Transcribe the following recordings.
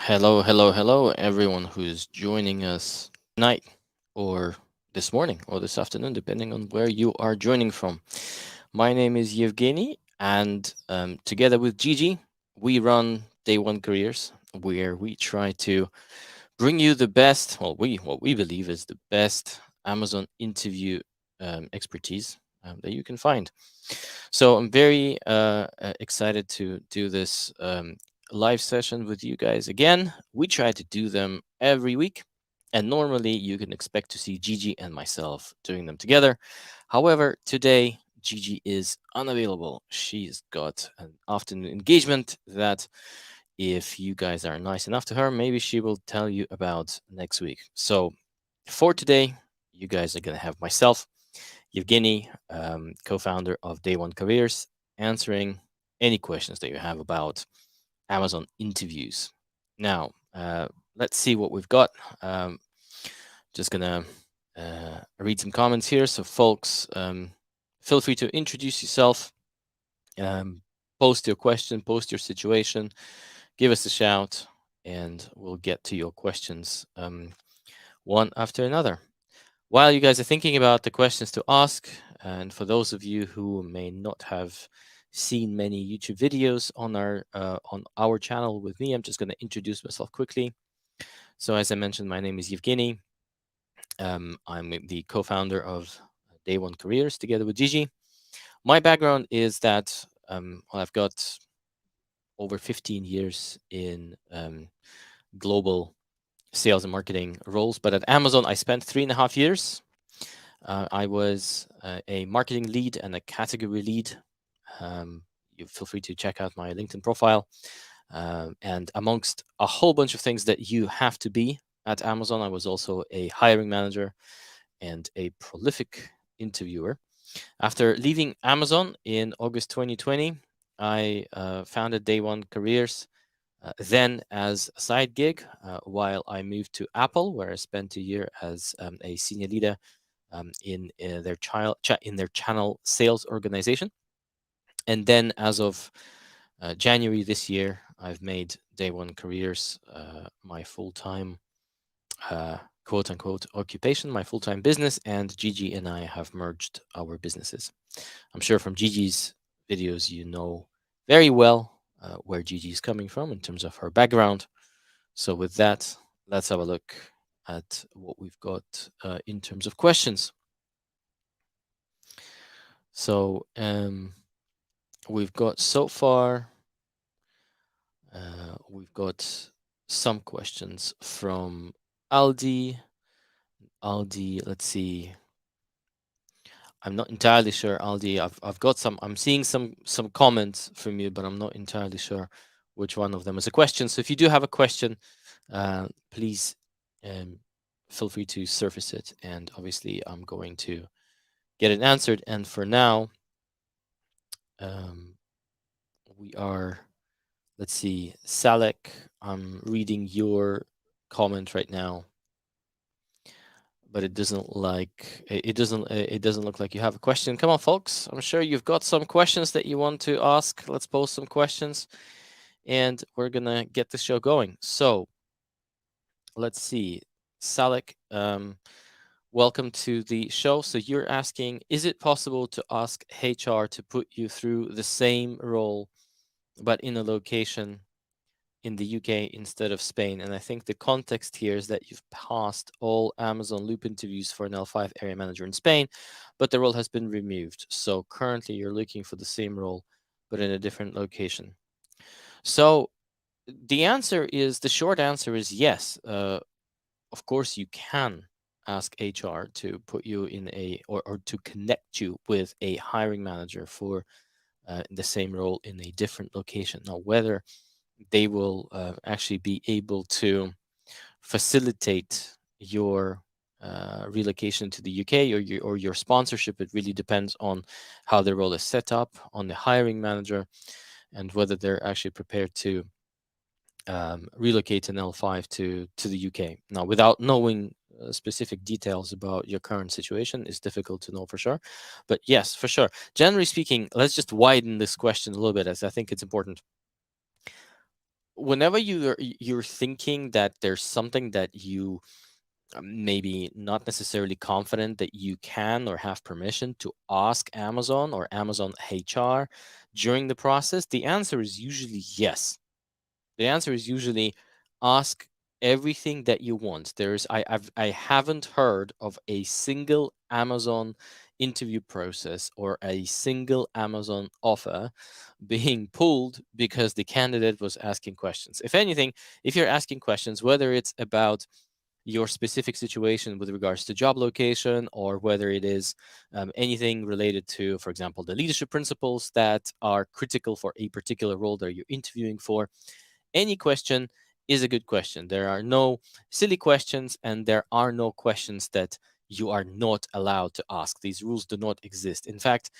Hello, everyone who's joining us tonight or this morning or this afternoon, depending on where you are joining from. My name is Yevgeny, and together with Gigi, we run Day One Careers, where we try to bring you the best, what we believe is the best Amazon interview expertise that you can find. So I'm very excited to do this live session with you guys again. We try to do them every week, and normally you can expect to see Gigi and myself doing them together. However, today Gigi is unavailable. She's got an afternoon engagement that, if you guys are nice enough to her, maybe she will tell you about next week. So for today, you guys are going to have myself, Evgeny, co-founder of Day One Careers, answering any questions that you have about Amazon interviews. Now, let's see what we've got. Just gonna read some comments here. So, folks, feel free to introduce yourself, um, post your question, post your situation, give us a shout, and we'll get to your questions one after another. While you guys are thinking about the questions to ask, and for those of you who may not have seen many YouTube videos on our channel with me, I'm just going to introduce myself quickly. So, as I mentioned, my name is Yevgeny. I'm the co-founder of Day One Careers together with Gigi. My background is that I've got over 15 years in global sales and marketing roles, but at Amazon, I spent 3.5 years. I was a marketing lead and a category lead. You feel free to check out my LinkedIn profile. And amongst a whole bunch of things that you have to be at Amazon, I was also a hiring manager and a prolific interviewer. After leaving Amazon in August 2020, I founded Day One Careers, then as a side gig, while I moved to Apple, where I spent a year as a senior leader in their channel sales organization. And then, as of January this year, I've made Day One Careers my full-time quote unquote occupation, my full-time business, and Gigi and I have merged our businesses. I'm sure from Gigi's videos you know very well where Gigi is coming from in terms of her background. So with that, let's have a look at what we've got in terms of questions. So we've got so far, we've got some questions from Aldi. Aldi, let's see. I'm not entirely sure, Aldi. I've got some. I'm seeing some comments from you, but I'm not entirely sure which one of them is a question. So if you do have a question, please um, feel free to surface it, and obviously I'm going to get it answered. And for now, um, we are. Let's see, Salek. I'm reading your comment right now, but it doesn't look like you have a question. Come on, folks. I'm sure you've got some questions that you want to ask. Let's post some questions, and we're gonna get the show going. So let's see, Salek. Welcome to the show. So you're asking, is it possible to ask HR to put you through the same role, but in a location in the UK instead of Spain? And I think the context here is that you've passed all Amazon Loop interviews for an L5 area manager in Spain, but the role has been removed. So currently you're looking for the same role, but in a different location. So the short answer is yes. Of course, you can ask HR to put you in or to connect you with a hiring manager for the same role in a different location. Now, whether they will actually be able to facilitate your relocation to the UK or your sponsorship. It really depends on how the role is set up, on the hiring manager, and whether they're actually prepared to relocate an L5 to the UK. Now, without knowing specific details about your current situation, it's difficult to know for sure. But yes, for sure. Generally speaking, let's just widen this question a little bit, as I think it's important. whenever you're thinking that there's something that you maybe not necessarily confident that you can or have permission to ask Amazon or Amazon HR during the process, the answer is usually yes. The answer is usually ask everything that you want. I haven't heard of a single Amazon interview process or a single Amazon offer being pulled because the candidate was asking questions. If anything, if you're asking questions, whether it's about your specific situation with regards to job location, or whether it is anything related to, for example, the leadership principles that are critical for a particular role that you're interviewing for, any question is a good question. There are no silly questions, and there are no questions that you are not allowed to ask. These rules do not exist. In fact,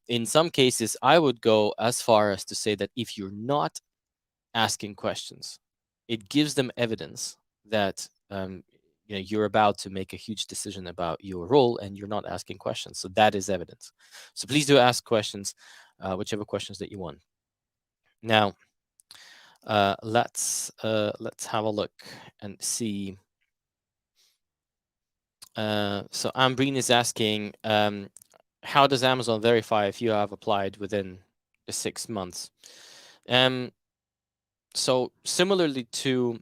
in some cases, I would go as far as to say that if you're not asking questions, it gives them evidence that you're about to make a huge decision about your role and you're not asking questions. So that is evidence. So please do ask questions, whichever questions that you want. Now, let's have a look and see. So Ambreen is asking, how does Amazon verify if you have applied within the 6 months? So similarly to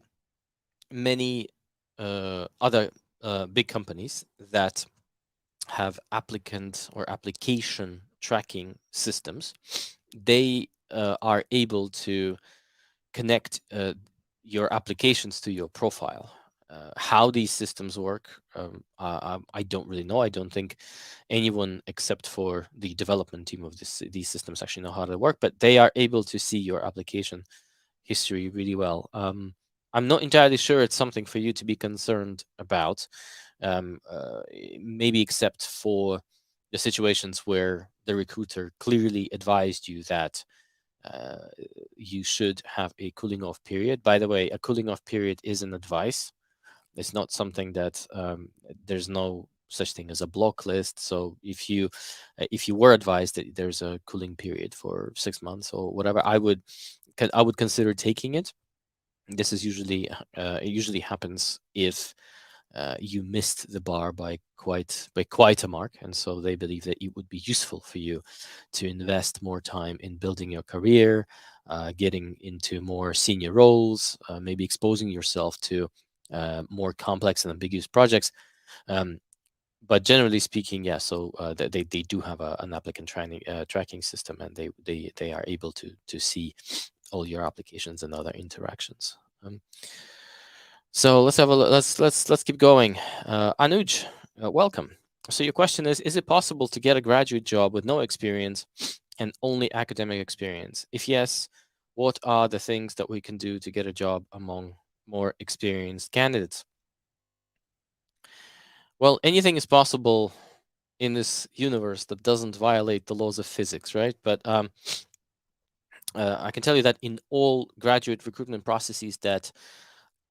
many other big companies that have applicant or application tracking systems, they are able to connect your applications to your profile. How these systems work, I don't really know. I don't think anyone except for the development team of these systems actually know how they work, but they are able to see your application history really well. I'm not entirely sure it's something for you to be concerned about, um, uh, maybe except for the situations where the recruiter clearly advised you that uh, you should have a cooling off period. By the way, a cooling off period is an advice. It's not something that there's no such thing as a block list. So if you were advised that there's a cooling period for 6 months or whatever, I would consider taking it. This is usually it usually happens if you missed the bar by quite a mark, and so they believe that it would be useful for you to invest more time in building your career, getting into more senior roles, maybe exposing yourself to more complex and ambiguous projects. Um, but generally speaking, yeah. So they do have an applicant tracking system, and they are able to see all your applications and other interactions. So let's have a look. Let's keep going. Anuj, welcome. So your question is it possible to get a graduate job with no experience and only academic experience? If yes, what are the things that we can do to get a job among more experienced candidates? Well, anything is possible in this universe that doesn't violate the laws of physics, right? But I can tell you that in all graduate recruitment processes that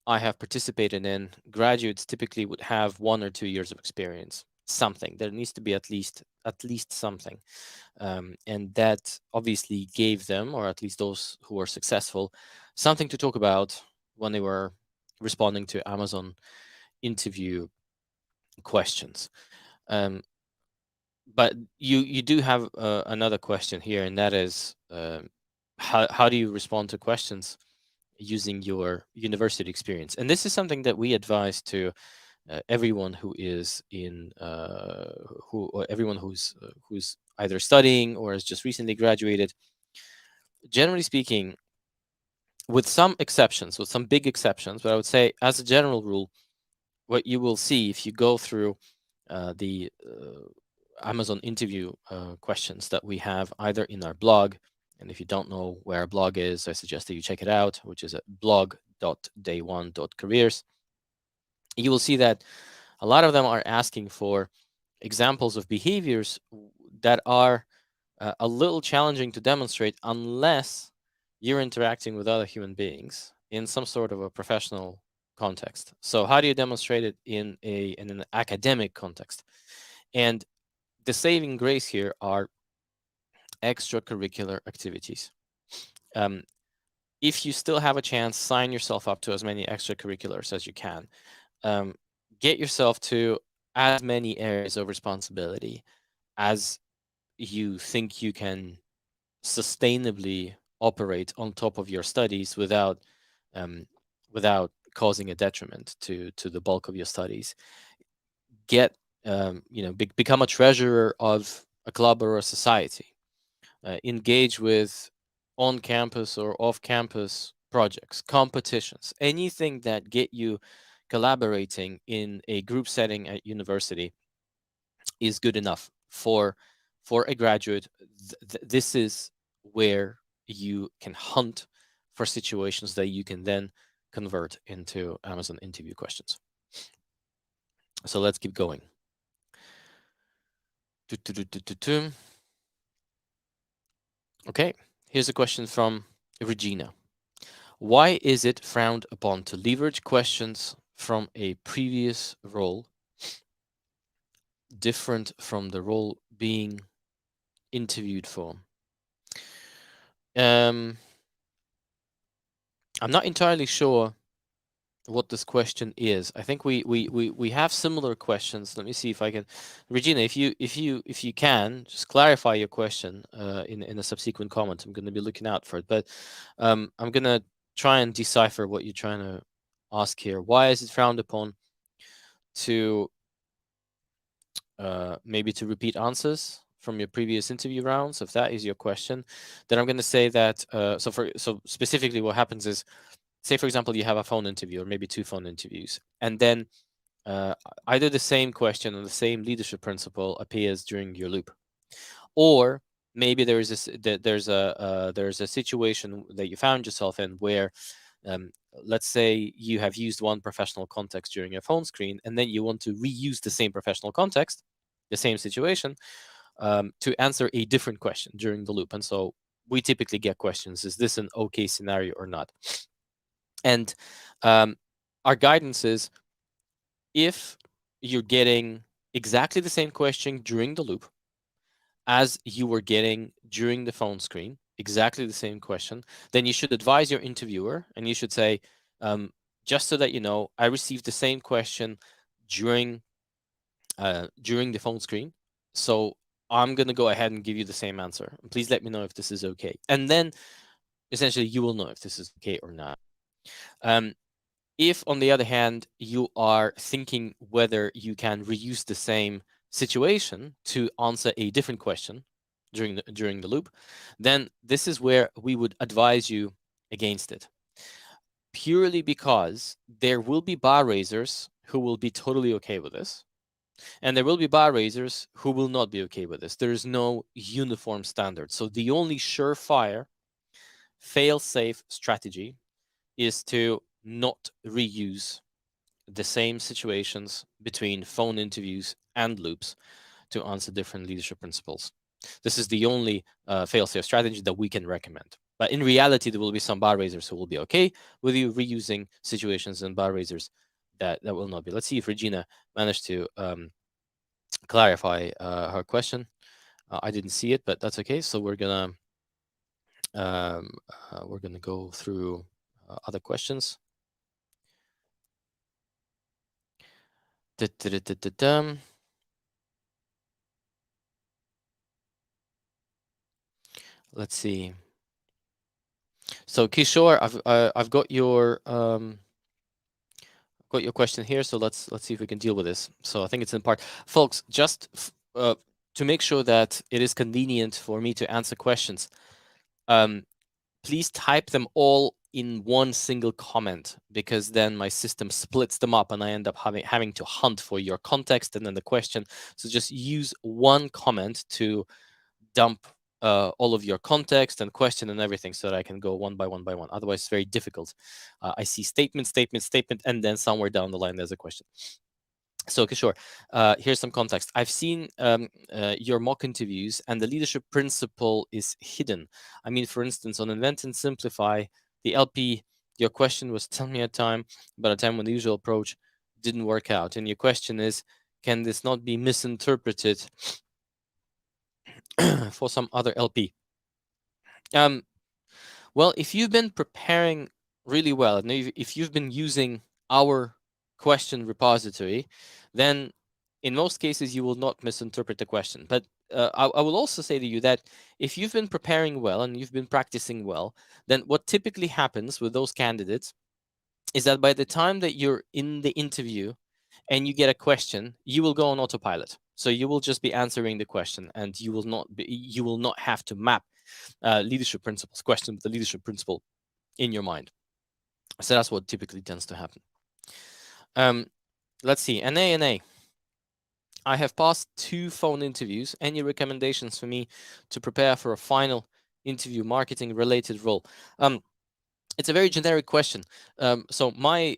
I have participated in, graduates typically would have 1 or 2 years of experience. Something there needs to be at least something, and that obviously gave them, or at least those who were successful, something to talk about when they were responding to Amazon interview questions. Um, but you do have another question here, and that is how do you respond to questions using your university experience? And this is something that we advise to everyone who is in who or everyone who's either studying or has just recently graduated. Generally speaking, with some exceptions, with some big exceptions, but I would say as a general rule, what you will see if you go through the Amazon interview questions that we have either in our blog, and if you don't know where our blog is, I suggest that you check it out, which is at blog.day1.careers. You will see that a lot of them are asking for examples of behaviors that are a little challenging to demonstrate unless you're interacting with other human beings in some sort of a professional context. So how do you demonstrate it in an academic context? And the saving grace here are extracurricular activities. Um, if you still have a chance, sign yourself up to as many extracurriculars as you can. Get yourself to as many areas of responsibility as you think you can sustainably operate on top of your studies um, without causing a detriment to the bulk of your studies. Get become a treasurer of a club or a society. Engage with on campus or off campus projects, competitions, anything that get you collaborating in a group setting at university is good enough for a graduate. This is where you can hunt for situations that you can then convert into Amazon interview questions. So let's keep going. Okay, here's a question from Regina. Why is it frowned upon to leverage questions from a previous role different from the role being interviewed for? I'm not entirely sure what this question is. I think we have similar questions. Let me see if I can, Regina, if you can just clarify your question in a subsequent comment. I'm going to be looking out for it, but I'm going to try and decipher what you're trying to ask here. Why is it frowned upon to maybe to repeat answers from your previous interview rounds? If that is your question, then I'm going to say that so specifically what happens is, say for example you have a phone interview or maybe two phone interviews, and then either the same question or the same leadership principle appears during your loop, or maybe there's a situation that you found yourself in where let's say you have used one professional context during your phone screen, and then you want to reuse the same professional context, the same situation, to answer a different question during the loop. And so we typically get questions: is this an okay scenario or not? And our guidance is, if you're getting exactly the same question during the loop as you were getting during the phone screen, exactly the same question, then you should advise your interviewer and you should say, just so that you know, I received the same question during the phone screen, so I'm going to go ahead and give you the same answer. Please let me know if this is okay. And then essentially you will know if this is okay or not. If, on the other hand, you are thinking whether you can reuse the same situation to answer a different question during the loop, then this is where we would advise you against it. Purely because there will be bar raisers who will be totally okay with this, and there will be bar raisers who will not be okay with this. There is no uniform standard. So the only surefire, fail-safe strategy is to not reuse the same situations between phone interviews and loops to answer different leadership principles. This is the only fail-safe strategy that we can recommend. But in reality, there will be some bar raisers who will be okay with you reusing situations, and bar raisers that will not be. Let's see if Regina managed to clarify her question. I didn't see it, but that's okay. So we're gonna go through other questions. Let's see. So Kishore, I've got your question here. So let's see if we can deal with this. So I think it's in part, folks. Just to make sure that it is convenient for me to answer questions, please type them all in one single comment, because then my system splits them up and I end up having to hunt for your context and then the question. So just use one comment to dump all of your context and question and everything, so that I can go one by one by one. Otherwise, it's very difficult. I see statement, and then somewhere down the line there's a question. So, okay, sure. Here's some context. I've seen your mock interviews, and the leadership principle is hidden. I mean, for instance, on Invent and Simplify, the LP, your question was, tell me a time about a time when the usual approach didn't work out. And your question is, can this not be misinterpreted for some other LP? Well, if you've been preparing really well, and if you've been using our question repository, then in most cases you will not misinterpret the question. But I will also say to you that if you've been preparing well and you've been practicing well, then what typically happens with those candidates is that by the time that you're in the interview and you get a question, you will go on autopilot. So you will just be answering the question, and you will not have to map leadership principles, question with the leadership principle in your mind. So that's what typically tends to happen. Let's see, NA. I have passed 2 phone interviews. Any recommendations for me to prepare for a final interview, marketing related role? It's a very generic question. So my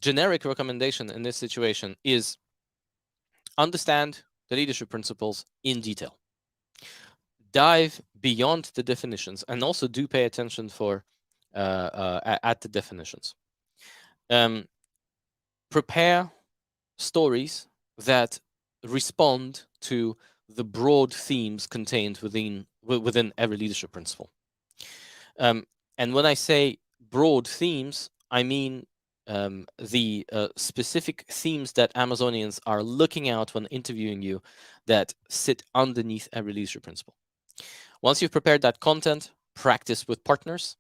generic recommendation in this situation is understand the leadership principles in detail. Dive beyond the definitions, and also do pay attention for at the definitions. Prepare stories that respond to the broad themes contained within every leadership principle. And when I say broad themes, I mean the specific themes that Amazonians are looking out when interviewing you that sit underneath every leadership principle. Once you've prepared that content, practice with partners.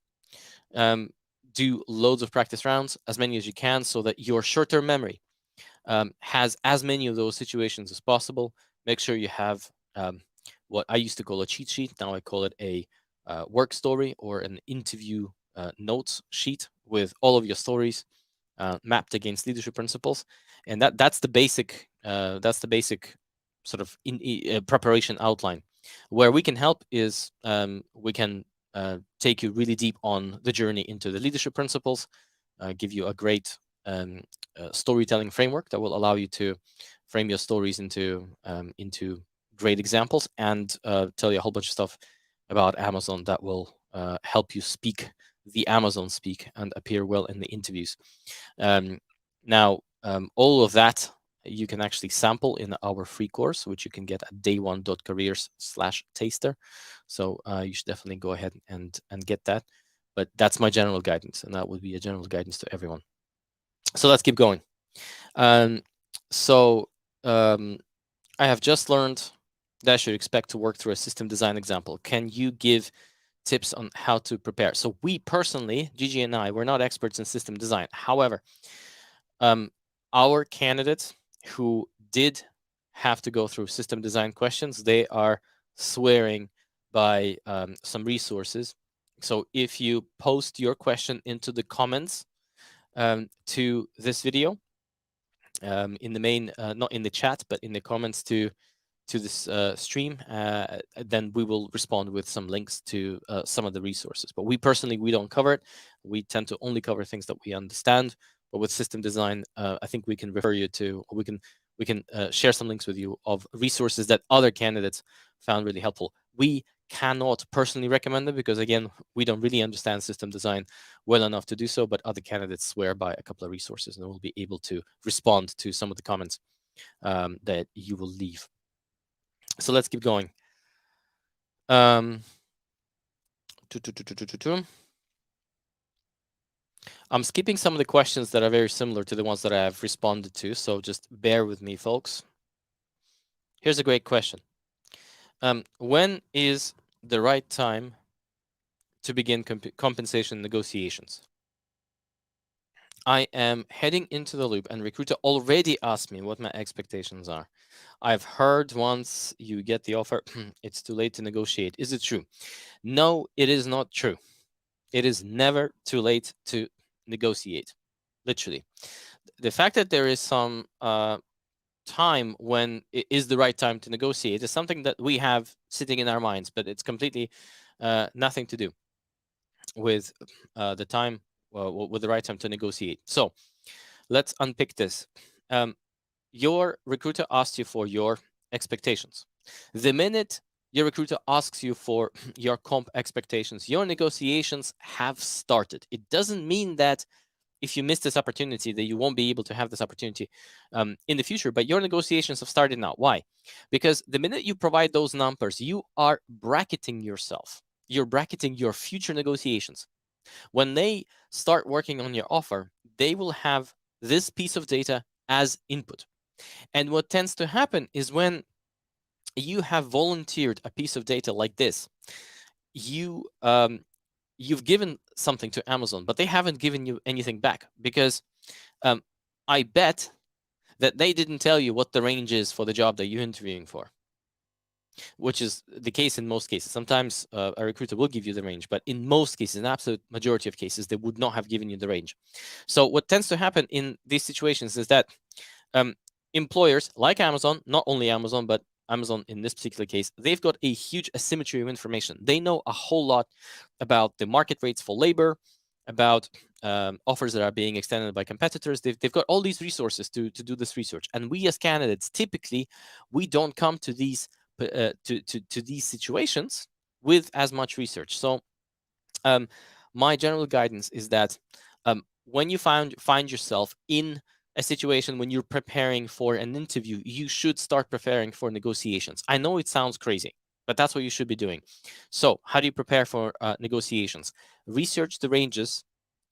Do loads of practice rounds, as many as you can, so that your short-term memory has as many of those situations as possible. Make sure you have what I used to call a cheat sheet. Now I call it a work story or an interview notes sheet with all of your stories mapped against leadership principles, and that's the basic sort of preparation outline. Where we can help is we can take you really deep on the journey into the leadership principles, give you a great storytelling framework that will allow you to frame your stories into great examples, and tell you a whole bunch of stuff about Amazon that will help you speak the Amazon speak and appear well in the interviews. Now, all of that you can actually sample in our free course, which you can get at day1.careers/taster. So you should definitely go ahead and get that. But that's my general guidance, and that would be a general guidance to everyone. So let's keep going. So I have just learned that I should expect to work through a system design example. Can you give tips on how to prepare? So we personally, Gigi and I, we're not experts in system design. However, our candidates who did have to go through system design questions, they are swearing by some resources. So if you post your question into the comments to this video, in the main, not in the chat, but in the comments to this stream, then we will respond with some links to some of the resources. But we personally, we don't cover it. We tend to only cover things that we understand. But with system design, I think we can refer you to, or we can share some links with you of resources that other candidates found really helpful. We cannot personally recommend them because, again, we don't really understand system design well enough to do so, but other candidates swear by a couple of resources, and we'll be able to respond to some of the comments that you will leave. So let's keep going. I'm skipping some of the questions that are very similar to the ones that I have responded to, so just bear with me, folks. Here's a great question. When is the right time to begin compensation negotiations? I am heading into the loop, and recruiter already asked me what my expectations are. I've heard once you get the offer, it's too late to negotiate. Is it true? No, it is not true. It is never too late to negotiate, literally. The fact that there is some time when it is the right time to negotiate is something that we have sitting in our minds, but it's completely nothing to do with the time, with the right time to negotiate. So let's unpick this. Your recruiter asked you for your expectations. The minute your recruiter asks you for your comp expectations, your negotiations have started. It doesn't mean that if you miss this opportunity that you won't be able to have this opportunity in the future, but your negotiations have started now. Why? Because the minute you provide those numbers, you are bracketing yourself. you're bracketing your future negotiations. When they start working on your offer, they will have this piece of data as input. And what tends to happen is when you have volunteered a piece of data like this, you've given something to Amazon, but they haven't given you anything back, because I bet that they didn't tell you what the range is for the job that you're interviewing for, which is the case in most cases. Sometimes a recruiter will give you the range, but in most cases, an absolute majority of cases, they would not have given you the range. So what tends to happen in these situations is that employers like Amazon, not only Amazon, but Amazon in this particular case, they've got a huge asymmetry of information. They know a whole lot about the market rates for labor, about offers that are being extended by competitors. They've got all these resources to do this research. And we as candidates, typically, we don't come to these to these situations with as much research. So my general guidance is that when you find yourself in a situation when you're preparing for an interview, you should start preparing for negotiations. I know it sounds crazy, but that's what you should be doing. So how do you prepare for negotiations? Research the ranges,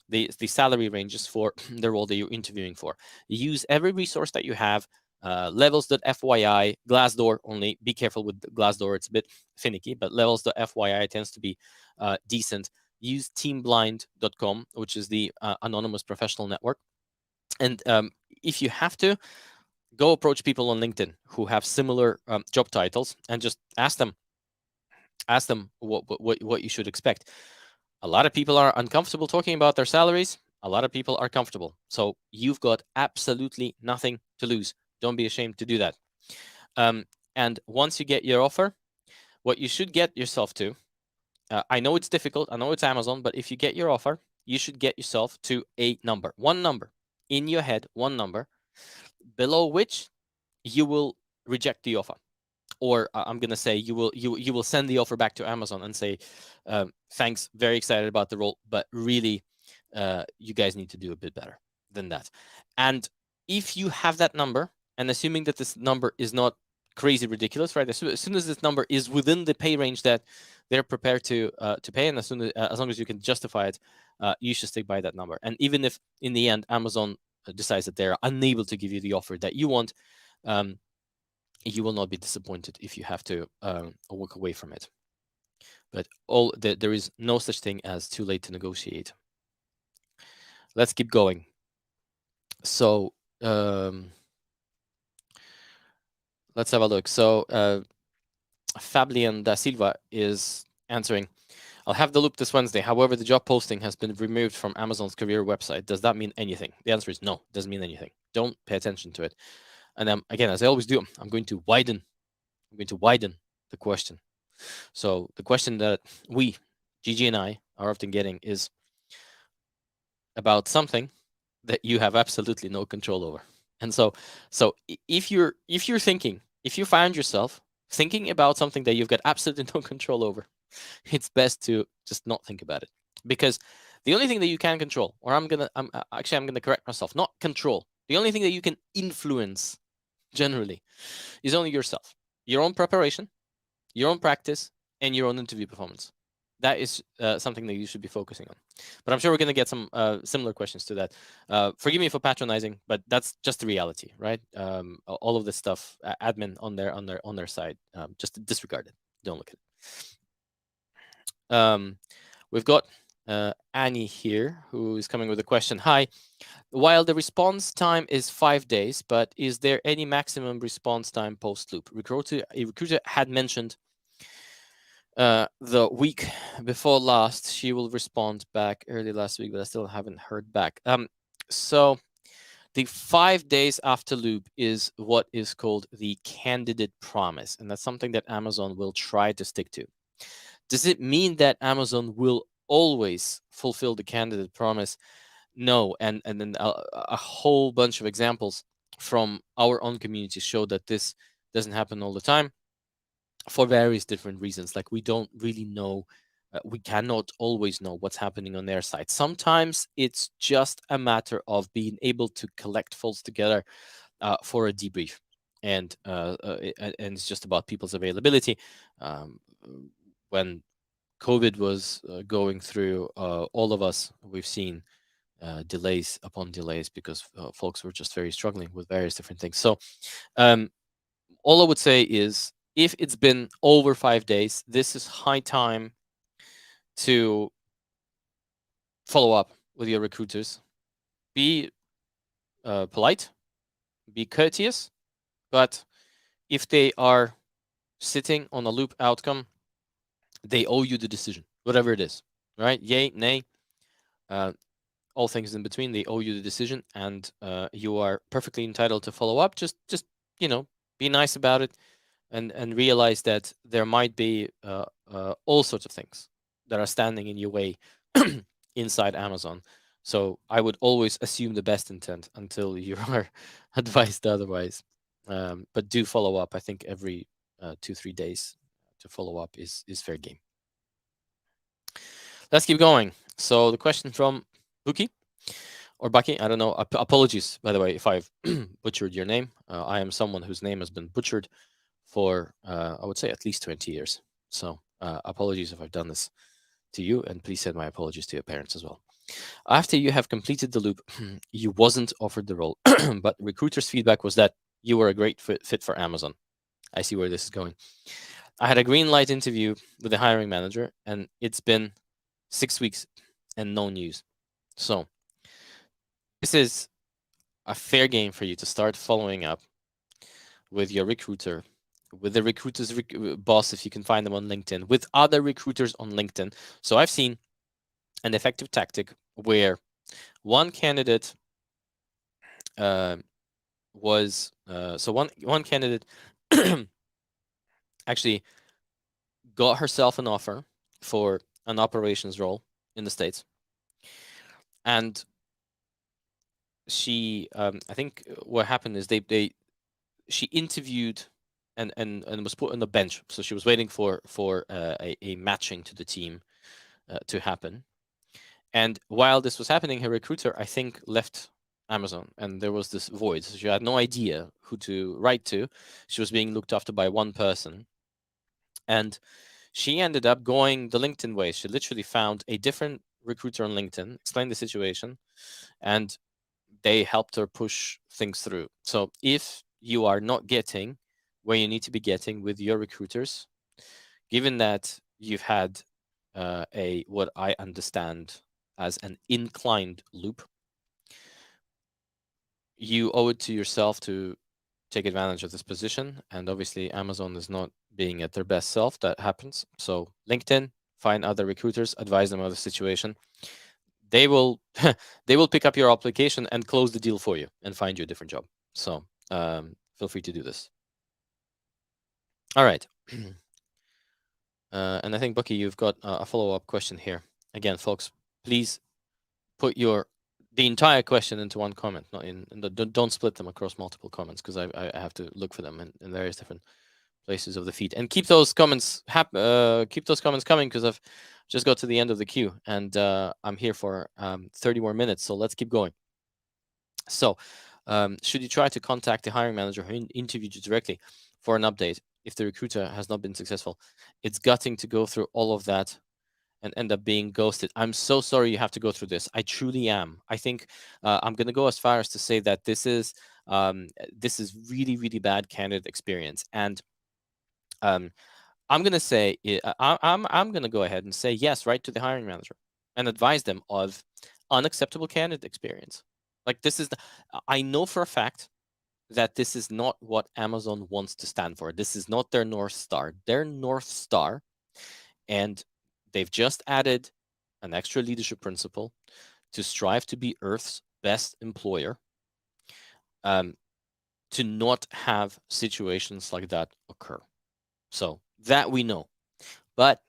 the salary ranges for the role that you're interviewing for. Use every resource that you have. Levels.fyi, Glassdoor only. Be careful with Glassdoor, it's a bit finicky, but levels.fyi tends to be decent. Use teamblind.com, which is the anonymous professional network. And if you have to, go approach people on LinkedIn who have similar job titles and just ask them what you should expect. A lot of people are uncomfortable talking about their salaries. A lot of people are comfortable. So you've got absolutely nothing to lose. Don't be ashamed to do that. And once you get your offer, what you should get yourself to, I know it's difficult, I know it's Amazon, but if you get your offer, you should get yourself to a number, one number in your head, one number below which you will reject the offer. Or I'm going to say you will send the offer back to Amazon and say, thanks, very excited about the role, but really, you guys need to do a bit better than that. And if you have that number, and assuming that this number is not crazy ridiculous, right? As soon as this number is within the pay range that they're prepared to pay, and as long as you can justify it, you should stick by that number. And even if in the end Amazon decides that they're unable to give you the offer that you want, you will not be disappointed if you have to walk away from it. But there is no such thing as too late to negotiate. Let's keep going. So let's have a look. So Fabian da Silva is answering, I'll have the loop this Wednesday. However, the job posting has been removed from Amazon's career website. Does that mean anything? The answer is no, it doesn't mean anything. Don't pay attention to it. And again, as I always do, I'm going to widen the question. So the question that we, Gigi and I, are often getting is about something that you have absolutely no control over. And so if you find yourself thinking about something that you've got absolutely no control over, it's best to just not think about it. Because the only thing that you can control, or I'm gonna correct myself, not control. The only thing that you can influence generally is only yourself, your own preparation, your own practice, and your own interview performance. That is something that you should be focusing on. But I'm sure we're going to get some similar questions to that. Forgive me for patronizing, but that's just the reality, right? All of this stuff, admin on their side, just disregard it. Don't look at it. We've got Annie here, who is coming with a question. Hi. While the response time is 5 days, but is there any maximum response time post loop? A recruiter had mentioned the week before last, she will respond back early last week, but I still haven't heard back. So the 5 days after loop is what is called the candidate promise, and that's something that Amazon will try to stick to. Does it mean that Amazon will always fulfill the candidate promise? No, and then a whole bunch of examples from our own community show that this doesn't happen all the time, for various different reasons. Like, we don't really know, we cannot always know what's happening on their side. Sometimes it's just a matter of being able to collect folks together for a debrief, and it's just about people's availability. When COVID was going through all of us, we've seen delays upon delays because folks were just very struggling with various different things. So um, all I would say is, if it's been over 5 days, this is high time to follow up with your recruiters. Be polite, be courteous, but if they are sitting on a loop outcome, they owe you the decision, whatever it is, right? Yay, nay, uh, all things in between. They owe you the decision, and you are perfectly entitled to follow up. Just be nice about it, and realize that there might be all sorts of things that are standing in your way inside Amazon. So I would always assume the best intent until you are advised otherwise. But do follow up. I think every 2-3 days to follow up is fair game. Let's keep going. So the question from Buki or Bucky, I don't know. Apologies, by the way, if I've butchered your name. I am someone whose name has been butchered for, I would say, at least 20 years. So apologies if I've done this to you, and please send my apologies to your parents as well. After you have completed the loop, you wasn't offered the role, but recruiters' feedback was that you were a great fit for Amazon. I see where this is going. I had a green light interview with the hiring manager, and it's been 6 weeks and no news. So this is a fair game for you to start following up with your recruiter, with the recruiter's boss, if you can find them on LinkedIn, with other recruiters on LinkedIn. So I've seen an effective tactic where one candidate was so one candidate actually got herself an offer for an operations role in the States, and she I think what happened is she interviewed and was put on the bench, so she was waiting for a matching to the team to happen. And while this was happening, her recruiter, I think, left Amazon, and there was this void. So she had no idea who to write to. She was being looked after by one person, and she ended up going the LinkedIn way. She literally found a different recruiter on LinkedIn, explained the situation, and they helped her push things through. So if you are not getting where you need to be getting with your recruiters, given that you've had a what I understand as an inclined loop, you owe it to yourself to take advantage of this position. And obviously, Amazon is not being at their best self. That happens. So LinkedIn, find other recruiters, advise them of the situation. They will they will pick up your application and close the deal for you and find you a different job. So feel free to do this. All right. And I think, Bucky, you've got a follow-up question here. Again, folks, please put the entire question into one comment, not don't split them across multiple comments, because I have to look for them in various different places of the feed. And keep those comments coming, because I've just got to the end of the queue, and I'm here for 30 more minutes. So let's keep going. So, should you try to contact the hiring manager who interviewed you directly for an update if the recruiter has not been successful? It's gutting to go through all of that and end up being ghosted. I'm so sorry you have to go through this. I truly am. I think I'm going to go as far as to say that this is really, really bad candidate experience. And I'm going to say I'm going to go ahead and say yes, right, to the hiring manager and advise them of unacceptable candidate experience. Like, this is I know for a fact that this is not what Amazon wants to stand for. This is not their North Star. Their North Star, and they've just added an extra leadership principle to strive to be Earth's best employer, to not have situations like that occur. So that we know. But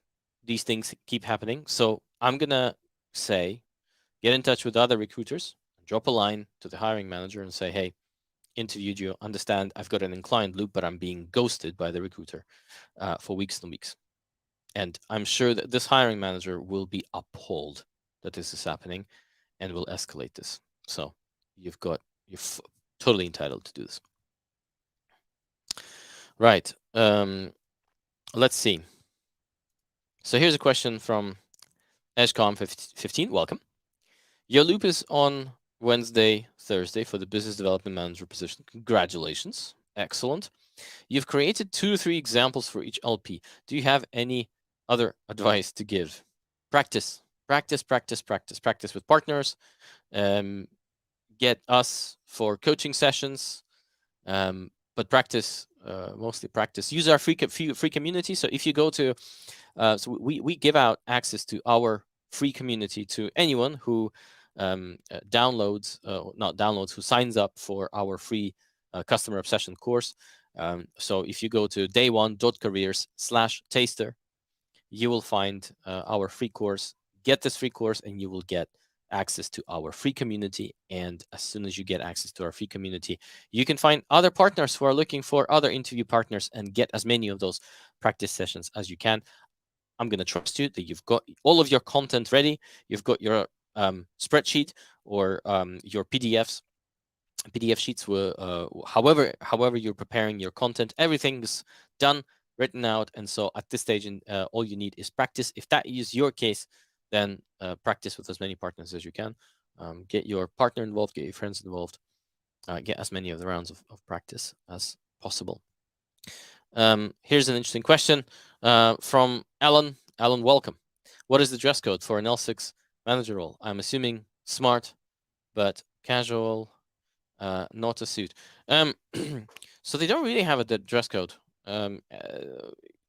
these things keep happening. So I'm going to say, get in touch with other recruiters, drop a line to the hiring manager and say, hey, interviewed you, understand I've got an inclined loop, but I'm being ghosted by the recruiter for weeks and weeks. And I'm sure that this hiring manager will be appalled that this is happening and will escalate this. So you're totally entitled to do this. Right. Let's see. So here's a question from Escom15. Welcome. Your loop is on Wednesday, Thursday for the business development manager position. Congratulations. Excellent. You've created 2 to 3 examples for each LP. Do you have any other advice to give? Practice, practice, practice, practice, practice with partners. Get us for coaching sessions, but practice, mostly practice. Use our free community. So if you go to, so we give out access to our free community to anyone who downloads, not downloads, who signs up for our free customer obsession course. So if you go to day1.careers/taster, you will find our free course. Get this free course, and you will get access to our free community. And as soon as you get access to our free community, you can find other partners who are looking for other interview partners and get as many of those practice sessions as you can. I'm going to trust you that you've got all of your content ready. You've got your spreadsheet or your PDF sheets were however you're preparing your content. Everything's done, written out, and so at this stage, all you need is practice. If that is your case, then practice with as many partners as you can. Get your partner involved, get your friends involved, get as many of the rounds of practice as possible. Here's an interesting question from Alan. Alan, welcome. What is the dress code for an L6 manager role? I'm assuming smart, but casual, not a suit. So they don't really have a dress code.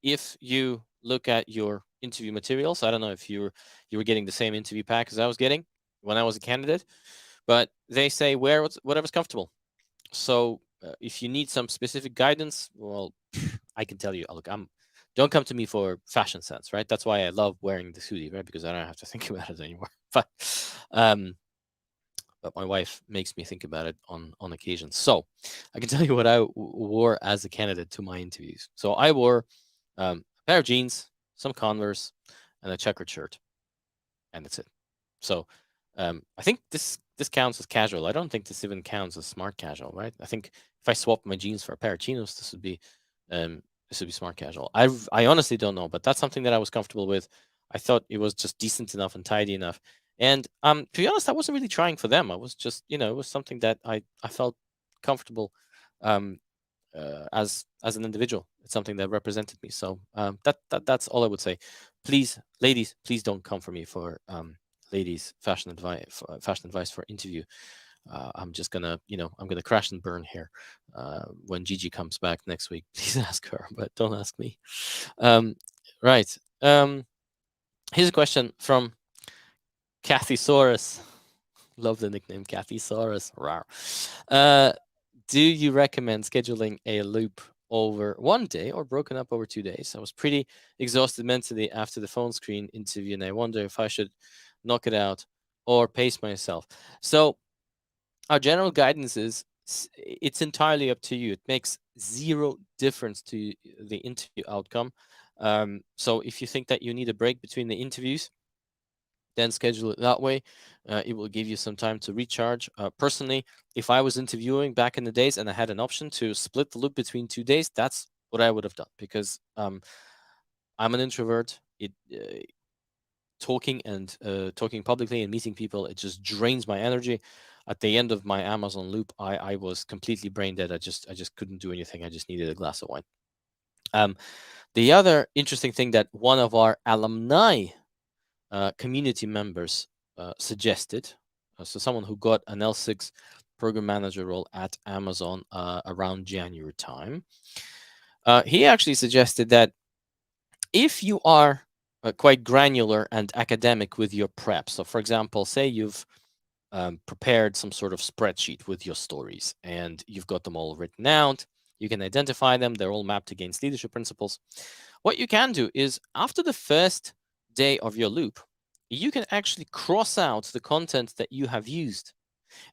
If you look at your interview materials, I don't know if you were getting the same interview pack as I was getting when I was a candidate, but they say wear whatever's comfortable. So if you need some specific guidance, well, I can tell you. Look, don't come to me for fashion sense, right? That's why I love wearing the hoodie, right? Because I don't have to think about it anymore. But my wife makes me think about it on occasion. So I can tell you what I wore as a candidate to my interviews. So I wore a pair of jeans, some Converse, and a checkered shirt, and that's it. So I think this counts as casual. I don't think this even counts as smart casual, right? I think if I swapped my jeans for a pair of chinos, this would be smart casual. I honestly don't know, but that's something that I was comfortable with. I thought it was just decent enough and tidy enough. And to be honest, I wasn't really trying for them. I was just, it was something that I felt comfortable as an individual. It's something that represented me. So that's all I would say. Please, ladies, please don't come for me for ladies fashion advice for interview. I'm just gonna, I'm gonna crash and burn here. When Gigi comes back next week, please ask her, but don't ask me. Right. Here's a question from Kathy Saurus. Love the nickname Kathy Saurus. Do you recommend scheduling a loop over one day or broken up over 2 days? I was pretty exhausted mentally after the phone screen interview, and I wonder if I should knock it out or pace myself. So our general guidance is it's entirely up to you. It makes zero difference to the interview outcome. So if you think that you need a break between the interviews, then schedule it that way. It will give you some time to recharge. Personally, if I was interviewing back in the days and I had an option to split the loop between 2 days, that's what I would have done, because I'm an introvert. Talking publicly and meeting people, it just drains my energy. At the end of my Amazon loop, I was completely brain dead. I just couldn't do anything. I just needed a glass of wine. The other interesting thing that one of our alumni community members suggested, so someone who got an L6 program manager role at Amazon around January time, he actually suggested that if you are quite granular and academic with your prep, so for example, say you've prepared some sort of spreadsheet with your stories and you've got them all written out, you can identify them, they're all mapped against leadership principles. What you can do is, after the first day of your loop, you can actually cross out the content that you have used.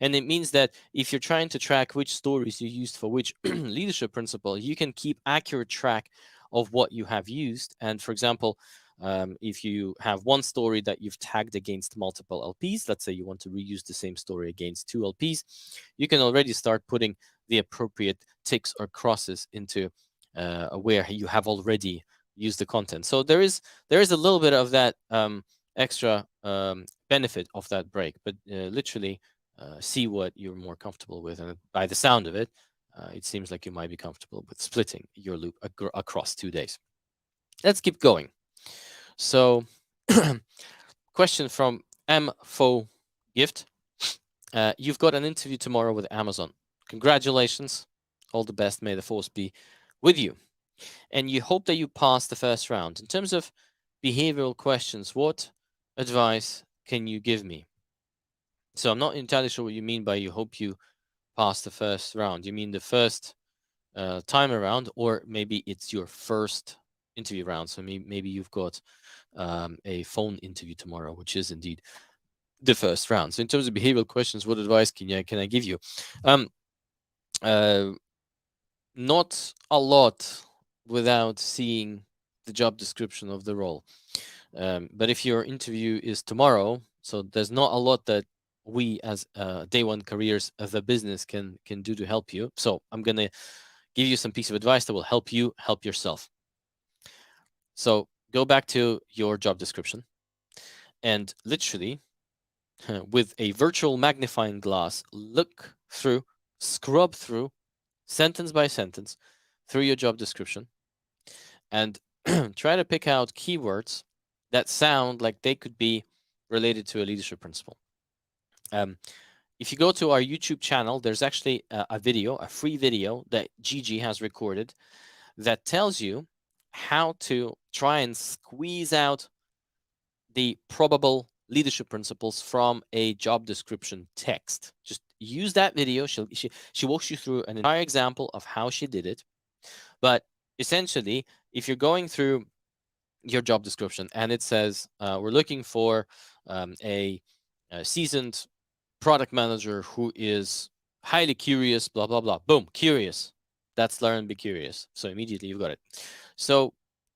And it means that if you're trying to track which stories you used for which leadership principle, you can keep accurate track of what you have used. And for example, if you have one story that you've tagged against multiple LPs, let's say you want to reuse the same story against 2 LPs, you can already start putting the appropriate ticks or crosses into where you have already use the content. So there is a little bit of that extra benefit of that break, but literally see what you're more comfortable with. And by the sound of it, it seems like you might be comfortable with splitting your loop across 2 days. Let's keep going. So, question from MFO Gift. You've got an interview tomorrow with Amazon. Congratulations. All the best. May the force be with you. And you hope that you pass the first round. In terms of behavioral questions, what advice can you give me? So I'm not entirely sure what you mean by you hope you pass the first round. You mean the first time around, or maybe it's your first interview round. So maybe you've got a phone interview tomorrow, which is indeed the first round. So in terms of behavioral questions, what advice can I give you? Uh, Not a lot without seeing the job description of the role. But if your interview is tomorrow, so there's not a lot that we as day one careers of the business can do to help you. So I'm gonna give you some piece of advice that will help you help yourself. So go back to your job description and literally with a virtual magnifying glass, look through, scrub through sentence by sentence through your job description and try to pick out keywords that sound like they could be related to a leadership principle. If you go to our YouTube channel, there's actually a free video that Gigi has recorded that tells you how to try and squeeze out the probable leadership principles from a job description text. Just use that video. She walks you through an entire example of how she did it. But essentially, if you're going through your job description and it says we're looking for a seasoned product manager who is highly curious, blah blah blah. Boom, curious. That's learn and be curious. So immediately you've got it. So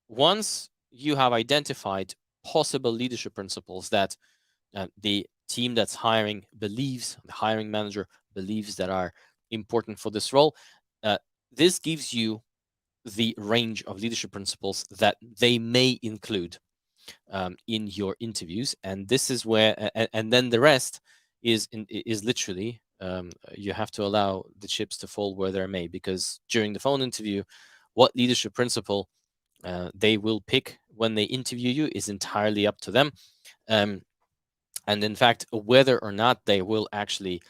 once you have identified possible leadership principles that the team that's hiring believes, the hiring manager believes that are important for this role, this gives you the range of leadership principles that they may include in your interviews, and this is where, and then the rest is literally you have to allow the chips to fall where they may, because during the phone interview, what leadership principle they will pick when they interview you is entirely up to them. And in fact, whether or not they will actually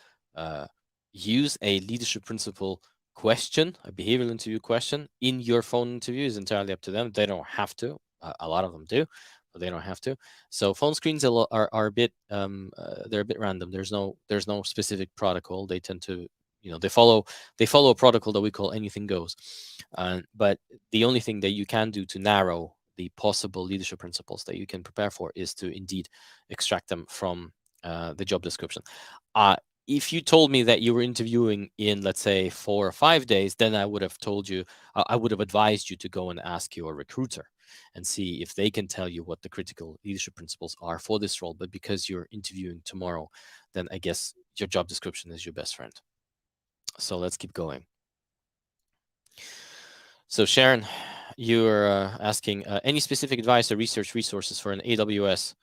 use a leadership principle question, a behavioral interview question in your phone interview is entirely up to them. They don't have to. A lot of them do, but they don't have to. So phone screens are a bit they're a bit random. There's no specific protocol. They tend to they follow a protocol that we call anything goes. But the only thing that you can do to narrow the possible leadership principles that you can prepare for is to indeed extract them from the job description. If you told me that you were interviewing in, let's say, 4 or 5 days, then I would have told you, I would have advised you to go and ask your recruiter and see if they can tell you what the critical leadership principles are for this role. But because you're interviewing tomorrow, then I guess your job description is your best friend. So let's keep going. So Sharon, you're asking any specific advice or research resources for an AWS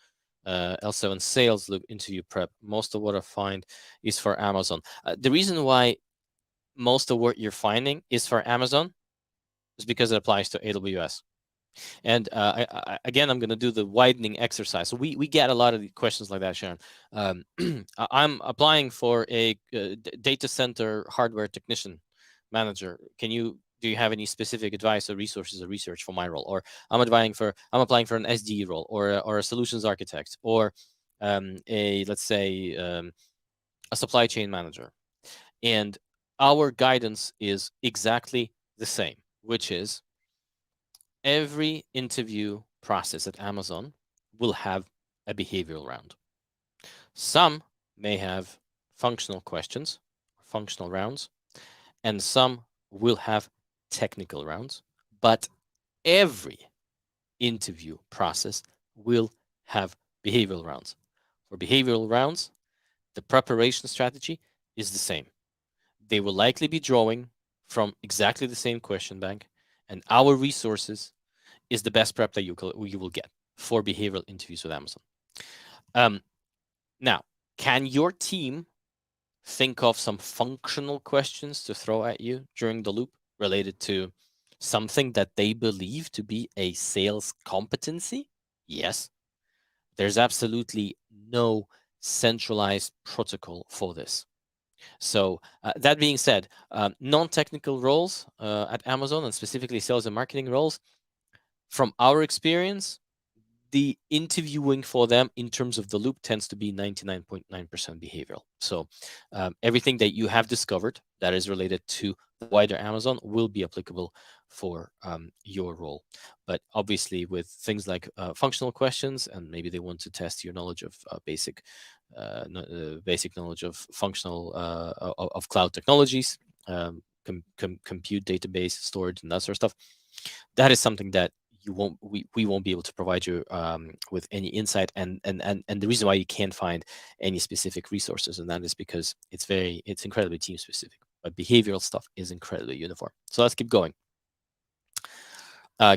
L7 sales loop interview prep. Most of what I find is for Amazon. The reason why most of what you're finding is for Amazon is because it applies to AWS. And again, I'm going to do the widening exercise. So we get a lot of questions like that, Sharon. I'm applying for a data center hardware technician manager. Do you have any specific advice or resources or research for my role? Or I'm applying for an SDE role, or a solutions architect, or let's say a supply chain manager. And our guidance is exactly the same, which is every interview process at Amazon will have a behavioral round. Some may have functional questions, functional rounds, and some will have technical rounds, but every interview process will have behavioral rounds. For behavioral rounds, the preparation strategy is the same. They will likely be drawing from exactly the same question bank, and our resources is the best prep that you will get for behavioral interviews with Amazon. Um, Now, can your team think of some functional questions to throw at you during the loop related to something that they believe to be a sales competency? Yes. There's absolutely no centralized protocol for this. So, that being said, non technical roles at Amazon, and specifically sales and marketing roles, from our experience, the interviewing for them in terms of the loop tends to be 99.9% behavioral. So everything that you have discovered that is related to the wider Amazon will be applicable for your role. But obviously, with things like functional questions, and maybe they want to test your knowledge of basic knowledge of functional of cloud technologies, compute, database, storage, and that sort of stuff. That is something that we won't be able to provide you with any insight, and the reason why you can't find any specific resources, and that is because it's incredibly team specific, but behavioral stuff is incredibly uniform. So let's keep going.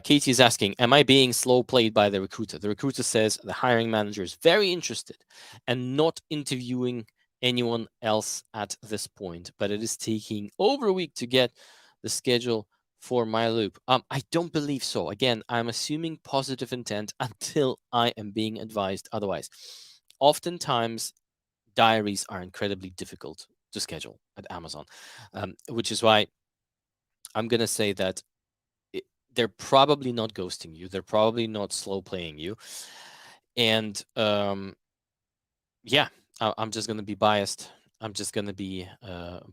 Katie is asking, am I being slow played by the recruiter? The recruiter says the hiring manager is very interested and not interviewing anyone else at this point, but it is taking over a week to get the schedule for my loop. I don't believe so. Again, I'm assuming positive intent until I am being advised otherwise. Oftentimes, diaries are incredibly difficult to schedule at Amazon, which is why I'm going to say that they're probably not ghosting you. They're probably not slow playing you. And yeah, I'm just going to be biased. I'm just going to be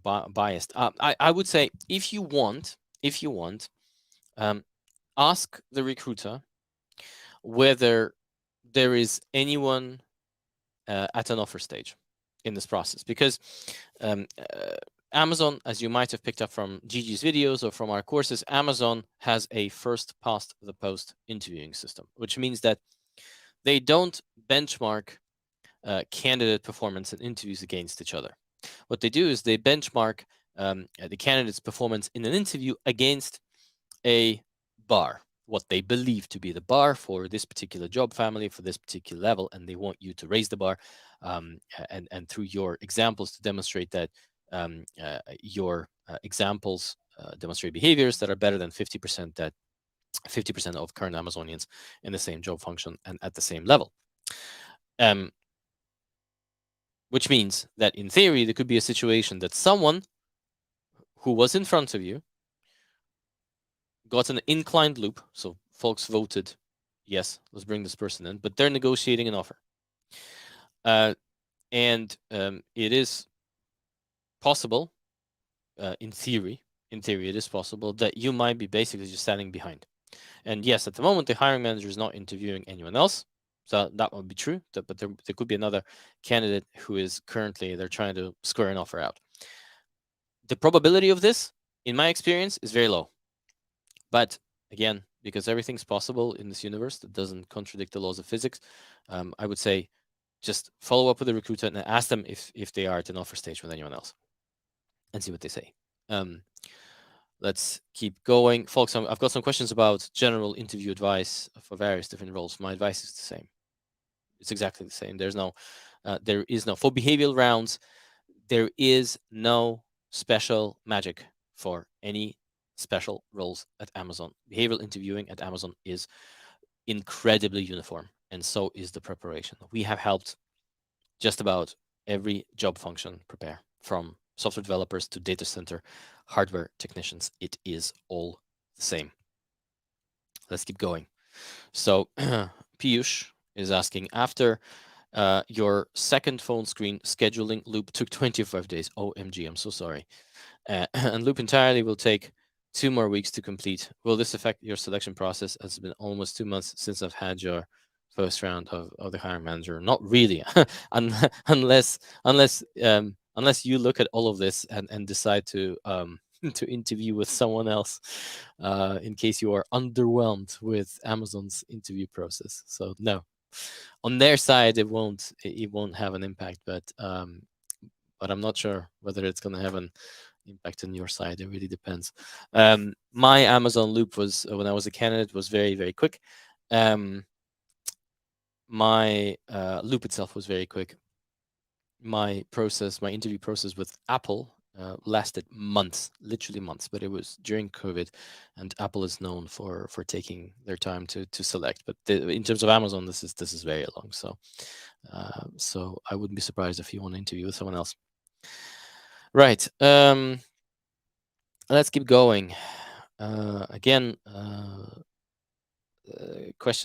biased. I would say if you want, ask the recruiter whether there is anyone at an offer stage in this process, because Amazon, as you might have picked up from Gigi's videos or from our courses, Amazon has a first past the post interviewing system, which means that they don't benchmark candidate performance and interviews against each other. What they do is they benchmark the candidate's performance in an interview against a bar, what they believe to be the bar for this particular job family, for this particular level, and they want you to raise the bar, and through your examples to demonstrate that your examples demonstrate behaviors that are better than 50% that 50% of current Amazonians in the same job function and at the same level. Which means that in theory, there could be a situation that someone who was in front of you got an inclined loop. So folks voted, yes, let's bring this person in, but they're negotiating an offer. And it is possible, in theory, it is possible that you might be basically just standing behind. And yes, at the moment, the hiring manager is not interviewing anyone else. So that would be true, but there could be another candidate who is currently, they're trying to square an offer out. The probability of this, in my experience, is very low. But again, because everything's possible in this universe that doesn't contradict the laws of physics, I would say just follow up with the recruiter and ask them if they are at an offer stage with anyone else and see what they say. Let's keep going. Folks, I've got some questions about general interview advice for various different roles. My advice is the same. It's exactly the same. There is no, for behavioral rounds, there is no special magic for any special roles at Amazon. Behavioral interviewing at Amazon is incredibly uniform, and so is the preparation. We have helped just about every job function prepare, from software developers to data center hardware technicians. It is all the same. Let's keep going. So Piyush is asking, after your second phone screen scheduling loop took 25 days. OMG, I'm so sorry. And loop entirely will take 2 more weeks to complete. Will this affect your selection process? It's been almost 2 months since I've had your first round of the hiring manager. Not really, unless you look at all of this and decide to to interview with someone else, in case you are underwhelmed with Amazon's interview process. So no, on their side it won't have an impact, but I'm not sure whether it's going to have an impact on your side. It really depends. My Amazon loop was when I was a candidate was very, very quick. My loop itself was very quick. My interview process with Apple lasted months, literally months, but it was during COVID, and Apple is known for taking their time to select. But in terms of Amazon, this is very long. So I wouldn't be surprised if you want to interview with someone else. Right. Let's keep going. Again,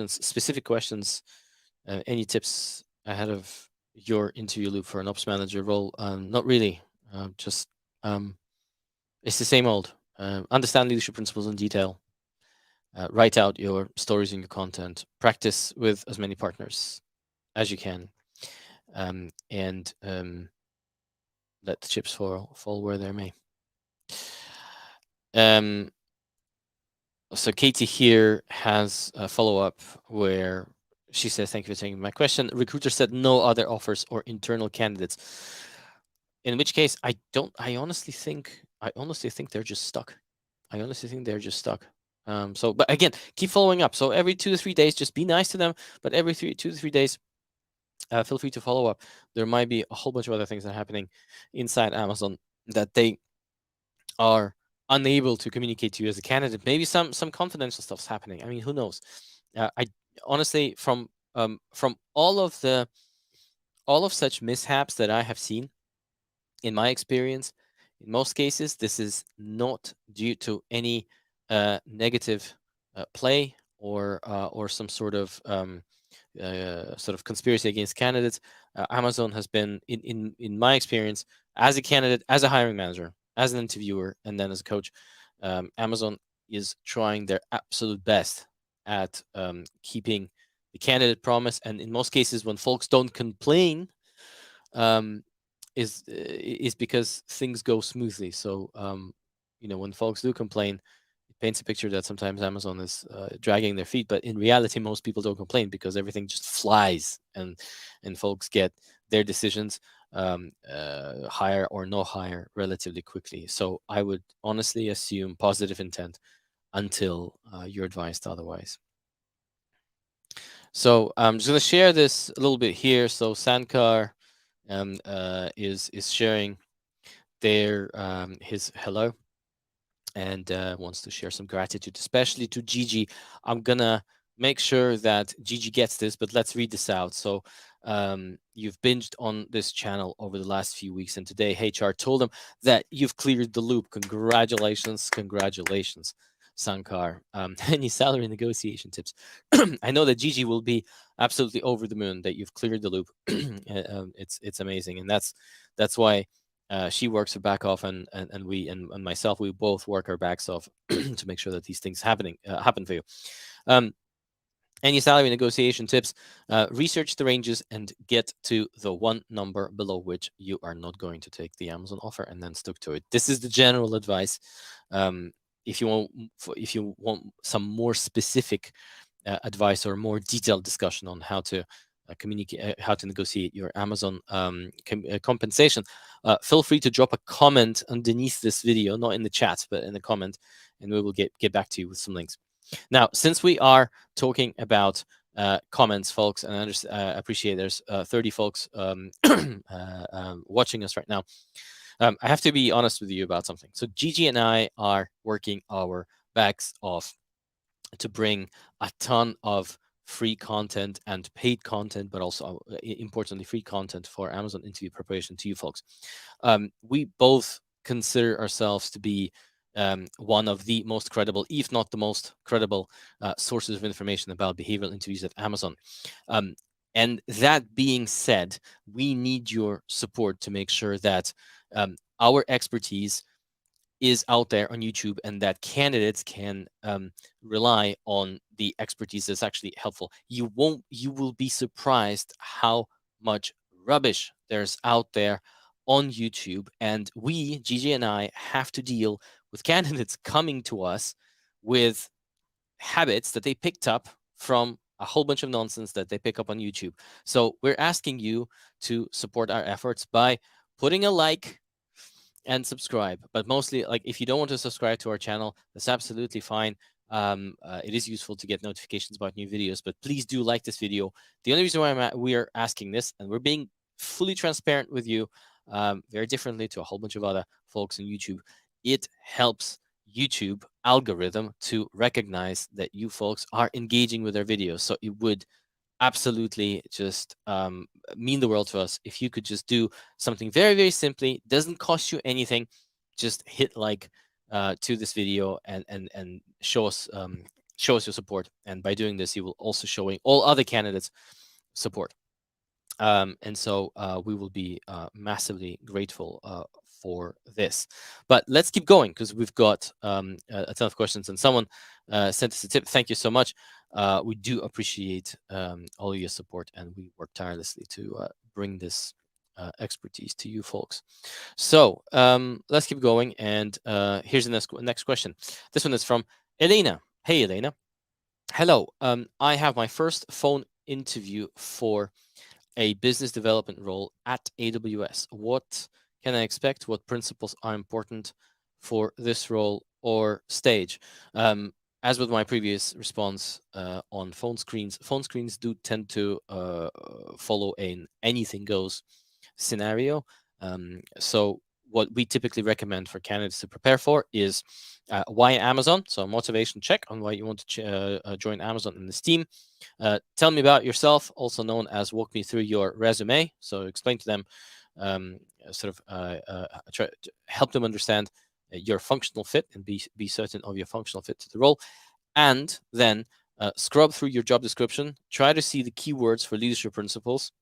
specific questions. Any tips ahead of your interview loop for an ops manager role? Not really. Just it's the same old. Understand leadership principles in detail. Write out your stories and your content. Practice with as many partners as you can, and let the chips fall where they may. So Katie here has a follow-up where she says, "Thank you for taking my question. Recruiter said no other offers or internal candidates. In which case, I honestly think they're just stuck. I honestly think they're just stuck. But again, keep following up. So every 2 to 3 days, just be nice to them. But every 2 to 3 days, feel free to follow up. There might be a whole bunch of other things that are happening inside Amazon that they are unable to communicate to you as a candidate. Maybe some confidential stuff's happening. I mean, who knows? I honestly, from all of such mishaps that I have seen, in my experience, in most cases, this is not due to any negative play or some sort of conspiracy against candidates. Amazon has been, in my experience, as a candidate, as a hiring manager, as an interviewer, and then as a coach, Amazon is trying their absolute best at keeping the candidate promise. And in most cases, when folks don't complain, is because things go smoothly. So when folks do complain, it paints a picture that sometimes Amazon is dragging their feet, but in reality, most people don't complain because everything just flies, and folks get their decisions, hire or no hire, relatively quickly. So I would honestly assume positive intent until you're advised otherwise. So I'm just going to share this a little bit here. So Sankar is sharing his hello, and wants to share some gratitude, especially to Gigi. I'm gonna make sure that Gigi gets this, but let's read this out. So you've binged on this channel over the last few weeks, and today HR told them that you've cleared the loop. Congratulations, Sankar. Any salary negotiation tips? I know that Gigi will be absolutely over the moon that you've cleared the loop. It's amazing, and that's why she works her back off, and we and myself, we both work our backs off to make sure that these things happen for you. Any salary negotiation tips? Research the ranges and get to the one number below which you are not going to take the Amazon offer, and then stick to it. This is the general advice. If you want some more specific advice or more detailed discussion on how to communicate, how to negotiate your Amazon compensation, feel free to drop a comment underneath this video, not in the chat, but in the comment, and we will get back to you with some links. Now, since we are talking about comments, folks, and I appreciate there's 30 folks watching us right now, I have to be honest with you about something. So Gigi and I are working our backs off to bring a ton of free content and paid content, but also importantly, free content for Amazon interview preparation to you folks. We both consider ourselves to be one of the most credible, if not the most credible, sources of information about behavioral interviews at Amazon. And that being said, we need your support to make sure that our expertise is out there on YouTube, and that candidates can rely on the expertise that's actually helpful. You will be surprised how much rubbish there's out there on YouTube, and we, Gigi and I, have to deal with candidates coming to us with habits that they picked up from a whole bunch of nonsense that they pick up on YouTube. So we're asking you to support our efforts by putting a like, and subscribe. But mostly, like, if you don't want to subscribe to our channel, that's absolutely fine. It is useful to get notifications about new videos, but please do like this video. The only reason why we are asking this, and we're being fully transparent with you, very differently to a whole bunch of other folks on YouTube, it helps YouTube algorithm to recognize that you folks are engaging with our videos. So it would absolutely just mean the world to us if you could just do something very, very simply. Doesn't cost you anything. Just hit like to this video and show us your support. And by doing this, you will also showing all other candidates support. And so we will be massively grateful for this. But let's keep going, because we've got a ton of questions, and someone sent us a tip. Thank you so much. We do appreciate all your support, and we work tirelessly to bring this expertise to you folks. So let's keep going. And here's the next question. This one is from Elena. Hey, Elena. Hello. I have my first phone interview for a business development role at AWS. What can I expect? What principles are important for this role or stage? As with my previous response on phone screens do tend to follow an anything goes scenario. So what we typically recommend for candidates to prepare for is why Amazon. So motivation check on why you want to join Amazon in this team. Tell me about yourself, also known as walk me through your resume. So explain to them, sort of try to help them understand your functional fit and be certain of your functional fit to the role. And then scrub through your job description, try to see the keywords for leadership principles,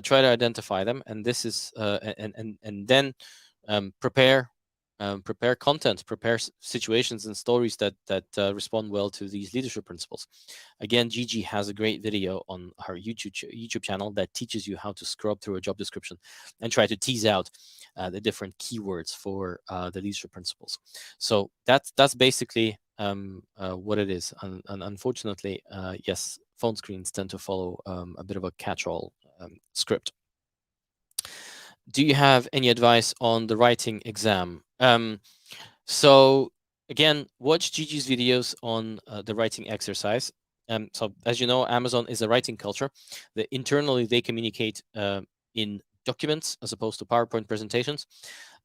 try to identify them, and this is and then prepare content, prepare situations and stories that respond well to these leadership principles. Again, Gigi has a great video on her YouTube channel that teaches you how to scrub through a job description and try to tease out the different keywords for the leadership principles. So that's basically what it is. And unfortunately, yes, phone screens tend to follow a bit of a catch-all script. Do you have any advice on the writing exam? So again, watch Gigi's videos on the writing exercise. So as you know, Amazon is a writing culture. Internally, they communicate in documents as opposed to PowerPoint presentations.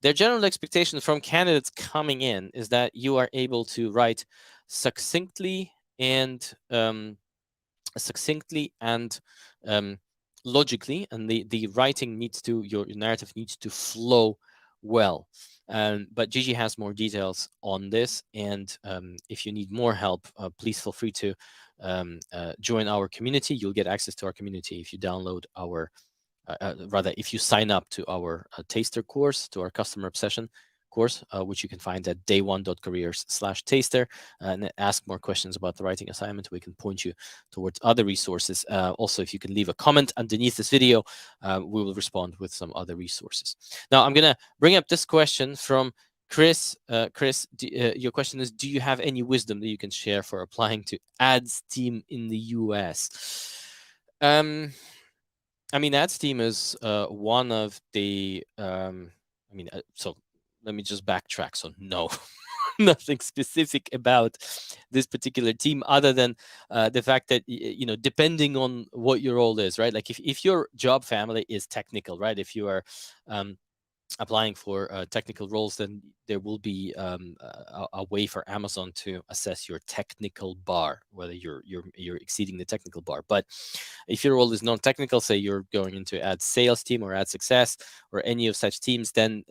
Their general expectation from candidates coming in is that you are able to write succinctly and logically, and the writing needs to, your narrative needs to flow well. But Gigi has more details on this, and if you need more help, please feel free to join our community. You'll get access to our community if you download our rather, if you sign up to our taster course, to our customer obsession course, which you can find at day1.careers/taster, and ask more questions about the writing assignment. We can point you towards other resources. Also, if you can leave a comment underneath this video, we will respond with some other resources. Now, I'm going to bring up this question from Chris. Chris, your question is, do you have any wisdom that you can share for applying to ads team in the US? I mean, ads team is one of the. So let me just backtrack. So no, nothing specific about this particular team, other than the fact that depending on what your role is, right? Like if your job family is technical, right? If you are applying for technical roles, then there will be a way for Amazon to assess your technical bar, whether you're exceeding the technical bar. But if your role is non-technical, say you're going into ad sales team or ad success or any of such teams, then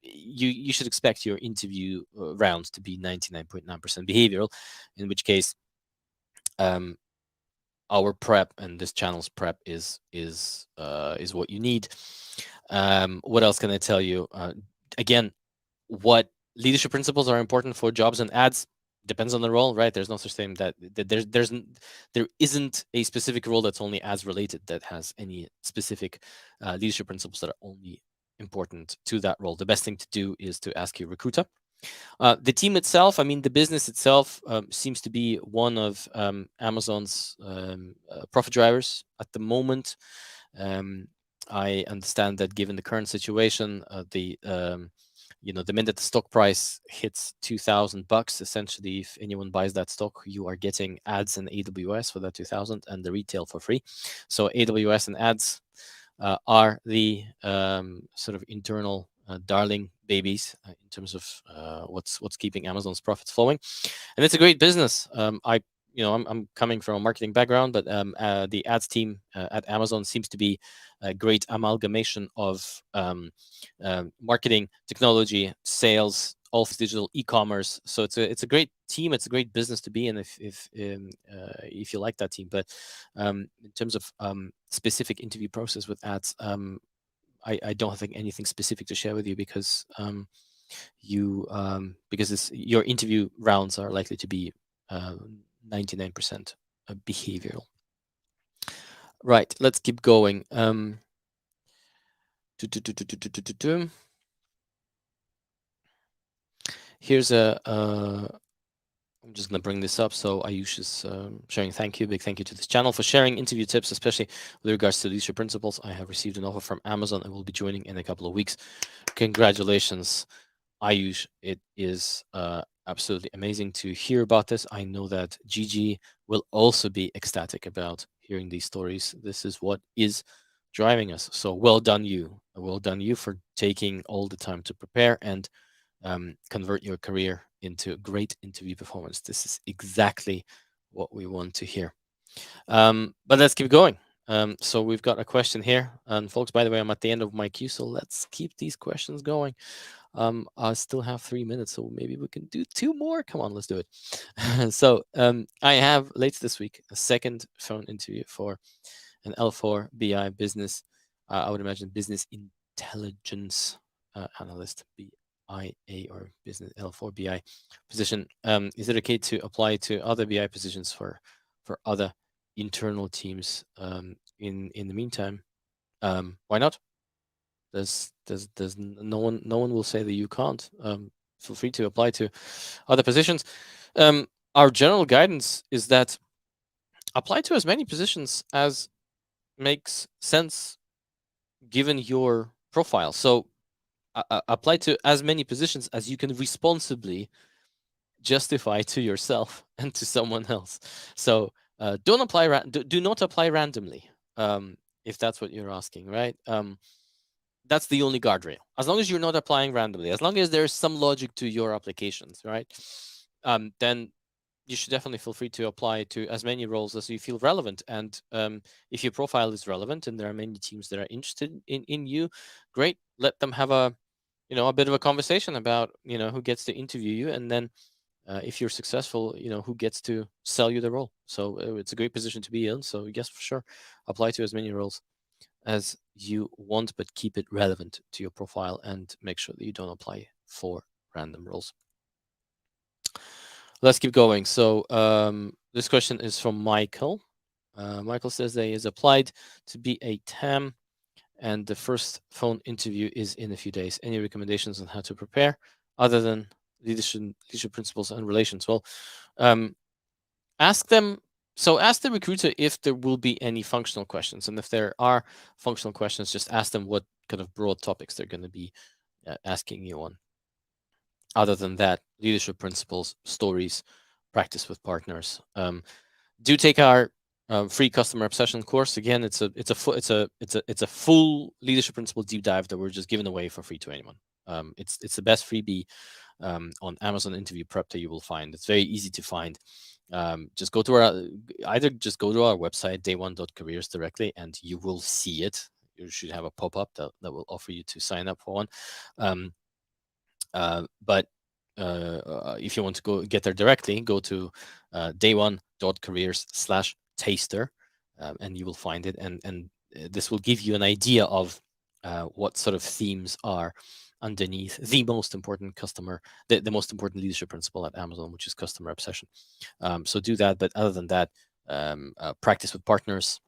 you should expect your interview rounds to be 99.9% behavioral, in which case our prep and this channel's prep is what you need. What else can I tell you? Again, what leadership principles are important for jobs and ads depends on the role, right? There's no such thing that there isn't a specific role that's only ads related that has any specific leadership principles that are only important to that role. The best thing to do is to ask your recruiter. The team itself, I mean, the business itself seems to be one of Amazon's profit drivers at the moment. I understand that given the current situation, the minute the stock price hits $2,000, essentially, if anyone buys that stock, you are getting ads in AWS for that 2,000 and the retail for free. So AWS and ads are the sort of internal darling babies in terms of what's keeping Amazon's profits flowing, and it's a great business. I'm coming from a marketing background, but the ads team at Amazon seems to be a great amalgamation of marketing, technology, sales, all digital e-commerce. So it's a great team. It's a great business to be in if you like that team. But in terms of specific interview process with ads, I don't think anything specific to share with you because your interview rounds are likely to be 99% behavioral. Right, let's keep going. Here's I'm just going to bring this up. So Ayush is sharing big thank you to this channel for sharing interview tips, especially with regards to leadership principles. I have received an offer from Amazon and will be joining in a couple of weeks. Congratulations, Ayush. It is absolutely amazing to hear about this. I know that Gigi will also be ecstatic about hearing these stories. This is what is driving us. So well done you. Well done you for taking all the time to prepare and convert your career into great interview performance. This is exactly what we want to hear. But let's keep going. So we've got a question here. And folks, by the way, I'm at the end of my queue, so let's keep these questions going. I still have 3 minutes, so maybe we can do 2 more. Come on, let's do it. So I have later this week a second phone interview for an L4 BI business. I would imagine business intelligence analyst, BIA or business L4 BI position. Is it okay to apply to other BI positions for other internal teams in the meantime? Why not? There's no one will say that you can't. Feel free to apply to other positions. Our general guidance is that apply to as many positions as makes sense given your profile. So apply to as many positions as you can responsibly justify to yourself and to someone else. So don't apply. Do not apply randomly. If that's what you're asking, right? That's the only guardrail. As long as you're not applying randomly, as long as there's some logic to your applications, right? Then you should definitely feel free to apply to as many roles as you feel relevant. And if your profile is relevant and there are many teams that are interested in you, great. Let them have a bit of a conversation about who gets to interview you, and then if you're successful, who gets to sell you the role. So it's a great position to be in. So yes, for sure, apply to as many roles as you want, but keep it relevant to your profile and make sure that you don't apply for random roles. Let's keep going. So this question is from Michael. Michael says that he has applied to be a TAM and the first phone interview is in a few days. Any recommendations on how to prepare other than leadership principles and relations? Well, ask them. So ask the recruiter if there will be any functional questions, and if there are functional questions, just ask them what kind of broad topics they're going to be asking you on. Other than that, leadership principles, stories, practice with partners. Do take our free customer obsession course. Again, it's a full leadership principle deep dive that we're just giving away for free to anyone. It's the best freebie on Amazon interview prep that you will find. It's very easy to find. Just go to our website day1.careers directly, and you will see it. You should have a pop-up that will offer you to sign up for one. But if you want to go get there directly, go to day1.careers/taster, and you will find it. And this will give you an idea of what sort of themes are underneath the most important the most important leadership principle at Amazon, which is customer obsession. So do that. But other than that, practice with partners.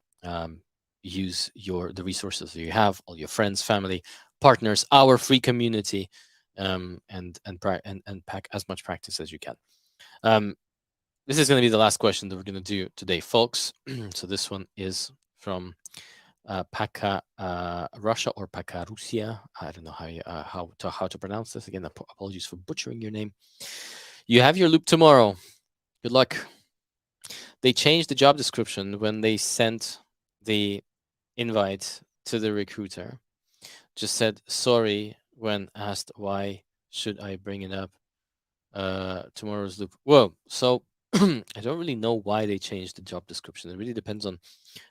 Use the resources that you have, all your friends, family, partners, our free community. And pack as much practice as you can. This is going to be the last question that we're going to do today, folks. So this one is from Russia or Paka Rusia. I don't know how to pronounce this. Again, apologies for butchering your name. You have your loop tomorrow. Good luck. They changed the job description when they sent the invite to the recruiter. Just said sorry when asked why should I bring it up. Tomorrow's loop. Whoa. So I don't really know why they changed the job description. It really depends on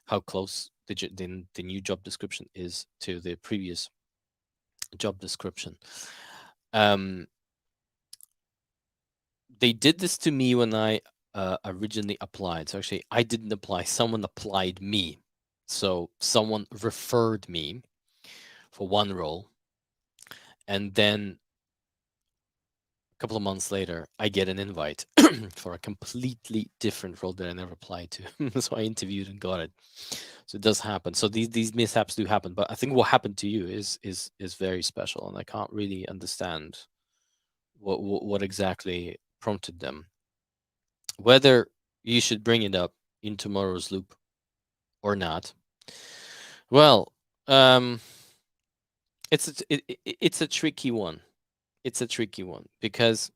how close the new job description is to the previous job description. They did this to me when I originally applied. So actually, I didn't apply. Someone applied me. So someone referred me for one role, and then a couple of months later, I get an invite for a completely different role that I never applied to. So I interviewed and got it. So it does happen. So these mishaps do happen. But I think what happened to you is very special, and I can't really understand what exactly prompted them. Whether you should bring it up in tomorrow's loop or not. Well, it's a tricky one. It's a tricky one because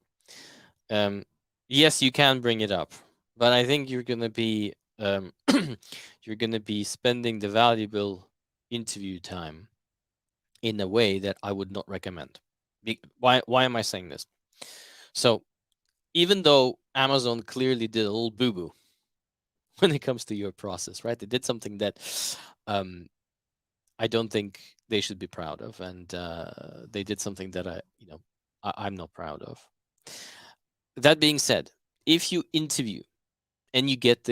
yes, you can bring it up, but I think you're gonna be you're gonna be spending the valuable interview time in a way that I would not recommend. Why am I saying this? So even though Amazon clearly did a little boo boo when it comes to your process, right? They did something that I don't think they should be proud of, and they did something that I'm not proud of. That being said, if you interview and you get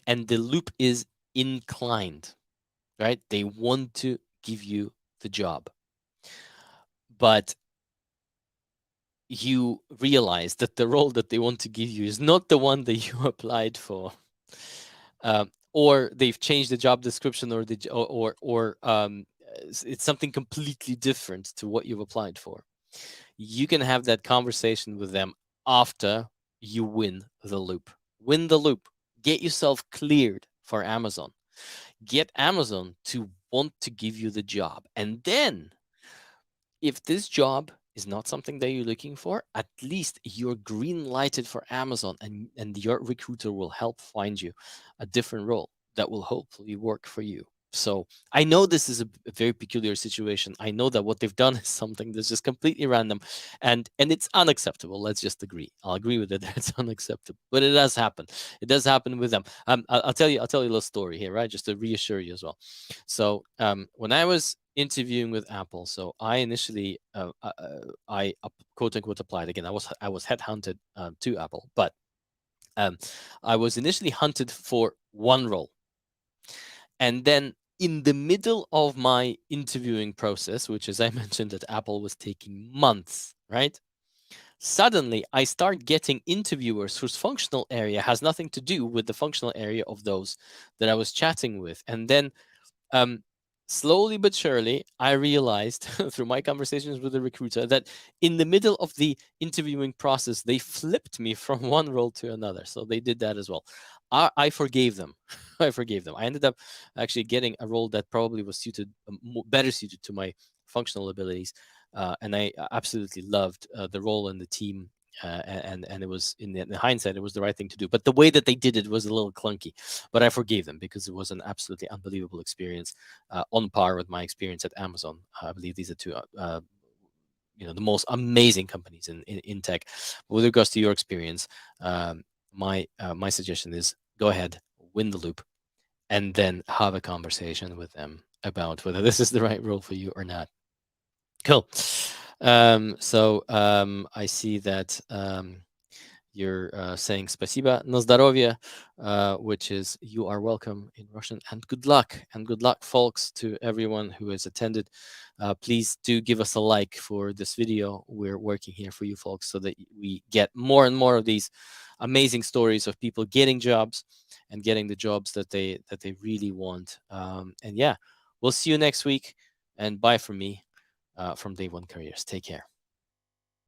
and the loop is inclined, right? They want to give you the job, but you realize that the role that they want to give you is not the one that you applied for, or they've changed the job description, or it's something completely different to what you've applied for. You can have that conversation with them after you win the loop. Win the loop. Get yourself cleared for Amazon. Get Amazon to want to give you the job. And then, if this job is not something that you're looking for, at least you're green lighted for Amazon, and your recruiter will help find you a different role that will hopefully work for you. So I know this is a very peculiar situation. I know that what they've done is something that's just completely random, and it's unacceptable. Let's just agree. I'll agree with it. It's unacceptable, but it does happen. It does happen with them. I'll tell you. I'll tell you a little story here, right? Just to reassure you as well. So when I was interviewing with Apple, so I initially I quote unquote applied again. I was headhunted to Apple, but I was initially hunted for one role. And then in the middle of my interviewing process, which, as I mentioned, at Apple was taking months, right? Suddenly, I start getting interviewers whose functional area has nothing to do with the functional area of those that I was chatting with. And then slowly but surely, I realized through my conversations with the recruiter that in the middle of the interviewing process, they flipped me from one role to another. So they did that as well. I forgave them. I forgave them. I ended up actually getting a role that probably was better suited to my functional abilities. And I absolutely loved the role and the team. And it was in hindsight, it was the right thing to do. But the way that they did it was a little clunky. But I forgave them because it was an absolutely unbelievable experience, on par with my experience at Amazon. I believe these are two, the most amazing companies in tech. But with regards to your experience, my suggestion is go ahead, win the loop, and then have a conversation with them about whether this is the right role for you or not. Cool. So I see that you're saying spasiba na zdrowie, which is you are welcome in Russian, and good luck. And good luck, folks, to everyone who has attended. Please do give us a like for this video. We're working here for you folks so that we get more and more of these amazing stories of people getting jobs and getting the jobs that they really want. And yeah, we'll see you next week. And bye from me, from Day One Careers. Take care.